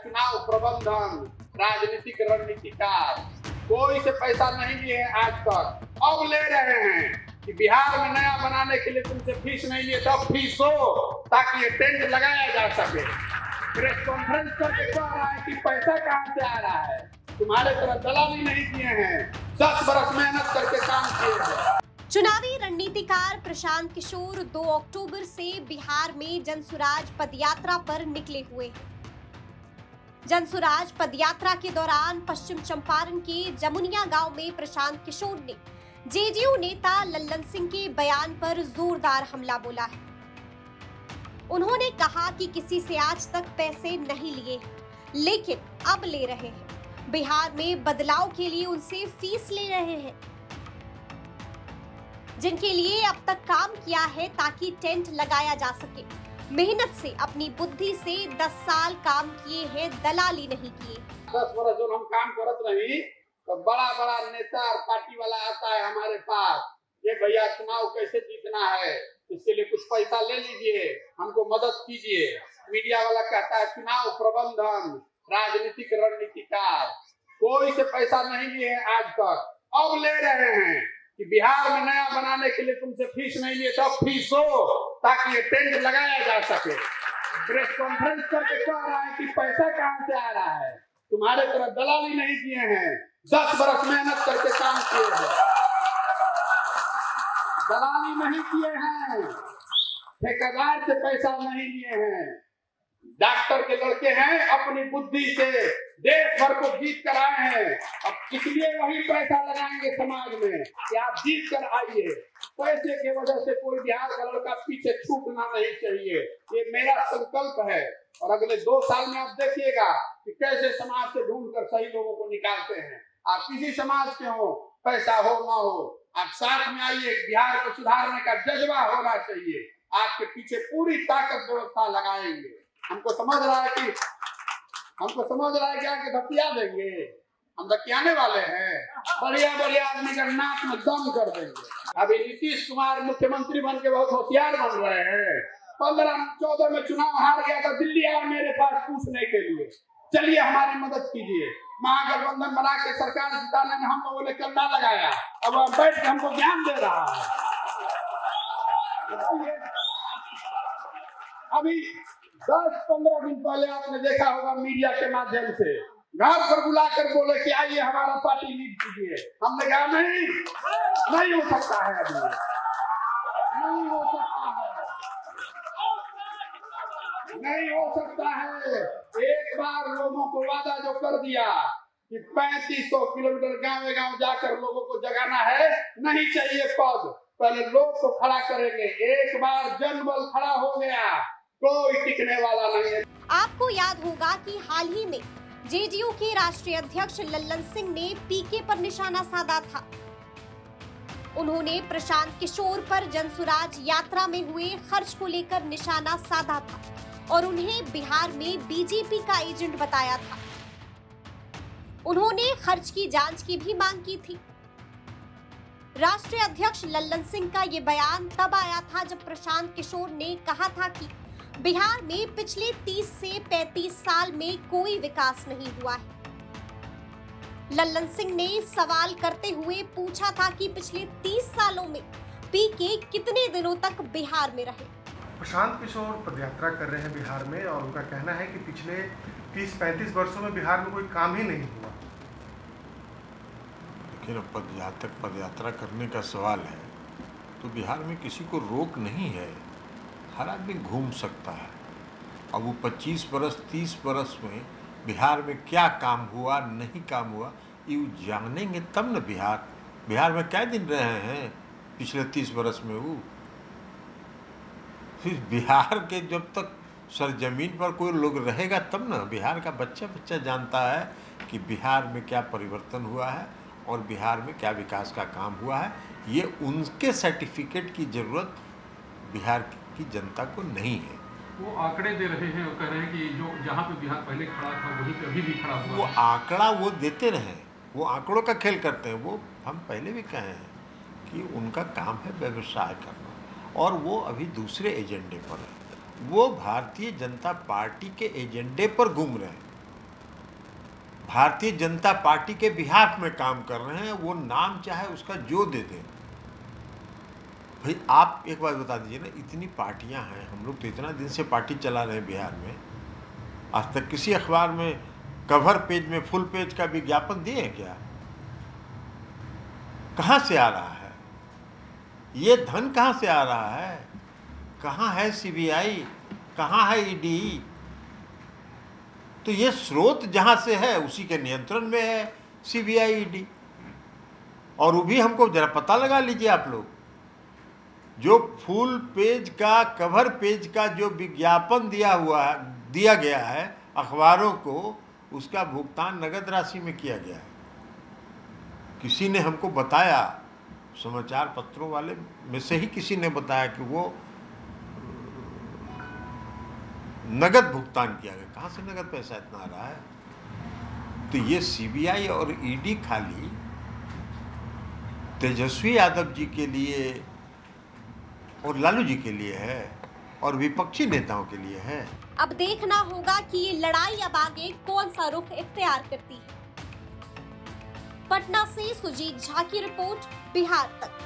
चुनाव प्रबंधन, राजनीतिक रणनीतिकार कोई से पैसा नहीं लिए हैं आज तक। अब ले रहे हैं कि बिहार में नया बनाने के लिए तुमसे फीस नहीं लिए, तब फीस हो ताकि ये टेंट लगाया जा सके। प्रेस कॉन्फ्रेंस करके कह रहा है कि पैसा कहाँ से आ रहा है, तुम्हारे तरह दलाली नहीं किए हैं, 10 बरस मेहनत करके काम किए हैं। चुनावी रणनीतिकार प्रशांत किशोर 2 अक्टूबर से बिहार में जनसुराज पदयात्रा पर निकले हुए हैं। जनसुराज पदयात्रा के दौरान पश्चिम चंपारण के जमुनिया गांव में प्रशांत किशोर ने जेडीयू नेता लल्लन सिंह के बयान पर जोरदार हमला बोला है। उन्होंने कहा कि किसी से आज तक पैसे नहीं लिए, लेकिन अब ले रहे हैं। बिहार में बदलाव के लिए उनसे फीस ले रहे हैं, जिनके लिए अब तक काम किया है ताकि टेंट लगाया जा सके। मेहनत से, अपनी बुद्धि से 10 साल काम किए हैं, दलाली नहीं किए। 10 बरस जो हम काम करत रही तो बड़ा बड़ा नेता और पार्टी वाला आता है हमारे पास, ये भैया चुनाव कैसे जीतना है, इसके लिए कुछ पैसा ले लीजिए, हमको मदद कीजिए। मीडिया वाला कहता है चुनाव प्रबंधन, राजनीतिक रणनीतिकार कोई से पैसा नहीं लिए हैं आज तक। अब ले रहे हैं कि बिहार में नया बनाने के लिए तुमसे फीस नहीं लिए, तब फीस हो ताकि ये टेंट लगाया जा सके। प्रेस कॉन्फ्रेंस करके कह रहा है कि पैसा कहाँ से आ रहा है, तुम्हारे तरह दलाली नहीं किए हैं, 10 बरस मेहनत करके काम किए हैं, दलाली नहीं किए हैं, ठेकेदार से पैसा नहीं लिए हैं। डॉक्टर के लड़के हैं, अपनी बुद्धि से देश भर को जीत कर आए हैं। अब इसलिए वही पैसा लगाएंगे समाज में कि आप जीत कर आइए। पैसे की वजह से कोई बिहार का लड़का पीछे छूटना नहीं चाहिए, ये मेरा संकल्प है। और अगले 2 साल में आप देखिएगा कि कैसे समाज से ढूंढ कर सही लोगों को निकालते हैं। आप किसी समाज के हो, पैसा हो ना हो, आप साथ में आइए। बिहार को सुधारने का जज्बा होना चाहिए, आपके पीछे पूरी ताकत व्यवस्था लगाएंगे। हमको समझ रहा है कि आके धतिया देंगे, हम धतियाने वाले हैं। बढ़िया आदमी का नाक में दम कर देंगे। अभी नीतीश कुमार मुख्यमंत्री बन के बहुत होशियार बन रहे हैं। 15-14 में चुनाव हार गया था, दिल्ली आया मेरे पास पूछने के लिए, चलिए हमारी मदद कीजिए। महागठबंधन बना के सरकार जिताने में हम लोगों ने कंधा लगाया, अब बैठ के हमको ज्ञान दे रहा है। अभी 10-15 दिन पहले आपने देखा होगा मीडिया के माध्यम से घर पर बुलाकर बोले कि आइए हमारा पार्टी लीड कीजिए। हमने कहा नहीं हो सकता है, अभी नहीं हो सकता है, नहीं हो सकता है। एक बार लोगों को वादा जो कर दिया कि 3500 किलोमीटर गाँव जाकर लोगों को जगाना है, नहीं चाहिए पद, पहले लोग को खड़ा करेंगे। एक बार जनबल खड़ा हो गया, कोई टिकने वाला नहीं है। आपको याद होगा कि हाल ही में जेडीयू के राष्ट्रीय अध्यक्ष लल्लन सिंह ने पीके पर निशाना साधा था। उन्होंने प्रशांत किशोर पर जनसुराज यात्रा में हुए खर्च को लेकर निशाना साधा था और उन्हें बिहार में बीजेपी का एजेंट बताया था। उन्होंने खर्च की जांच की भी मांग की थी। राष्ट्रीय अध्यक्ष लल्लन सिंह का ये बयान तब आया था जब प्रशांत किशोर ने कहा था कि बिहार में पिछले 30 से 35 साल में कोई विकास नहीं हुआ है। लल्लन सिंह ने सवाल करते हुए पूछा था कि पिछले 30 सालों में पीके कितने दिनों तक बिहार में रहे। प्रशांत किशोर पदयात्रा कर रहे हैं बिहार में और उनका कहना है कि पिछले 30-35 वर्षों में बिहार में कोई काम ही नहीं हुआ। लेकिन पदयात्रा करने का सवाल है तो बिहार में किसी को रोक नहीं है, हर आदमी घूम सकता है। अब वो 25 बरस 30 बरस में बिहार में क्या काम हुआ नहीं काम हुआ ये जानेंगे तब न। बिहार में क्या दिन रहे हैं पिछले 30 बरस में वो। फिर बिहार के जब तक सरजमीन पर कोई लोग रहेगा तब न बिहार का बच्चा जानता है कि बिहार में क्या परिवर्तन हुआ है और बिहार में क्या विकास का काम हुआ है। ये उनके सर्टिफिकेट की ज़रूरत बिहार की जनता को नहीं है। वो आंकड़े दे रहे हैं और कह रहे हैं कि जो जहाँ पे बिहार पहले खड़ा था वहीं पे अभी भी खड़ा हुआ। वो आंकड़ा वो देते रहे, वो आंकड़ों का खेल करते हैं। वो हम पहले भी कहे हैं कि उनका काम है व्यवसाय करना और वो अभी दूसरे एजेंडे पर है। वो भारतीय जनता पार्टी के एजेंडे पर घूम रहे हैं। भारतीय जनता पार्टी के बिहाफ में काम कर रहे हैं। वो नाम चाहे उसका जो दे दें। भाई आप एक बात बता दीजिए ना, इतनी पार्टियां हैं, हम लोग तो इतना दिन से पार्टी चला रहे हैं बिहार में, आज तक किसी अखबार में कवर पेज में फुल पेज का विज्ञापन दिए हैं क्या? कहाँ से आ रहा है ये धन? कहाँ से आ रहा है? कहाँ है सीबीआई? कहाँ है ईडी? तो ये स्रोत जहाँ से है उसी के नियंत्रण में है सीबीआई ईडी। और वो भी हमको जरा पता लगा लीजिए आप लोग, जो फुल पेज का कवर पेज का जो विज्ञापन दिया गया है अखबारों को, उसका भुगतान नगद राशि में किया गया है। किसी ने हमको बताया, समाचार पत्रों वाले में से ही किसी ने बताया कि वो नगद भुगतान किया गया। कहाँ से नगद पैसा इतना आ रहा है? तो ये सीबीआई और ईडी खाली तेजस्वी यादव जी के लिए और लालू जी के लिए है और विपक्षी नेताओं के लिए है। अब देखना होगा कि ये लड़ाई अब आगे कौन सा रुख इख्तियार करती है। पटना से सुजीत झा की रिपोर्ट, बिहार तक।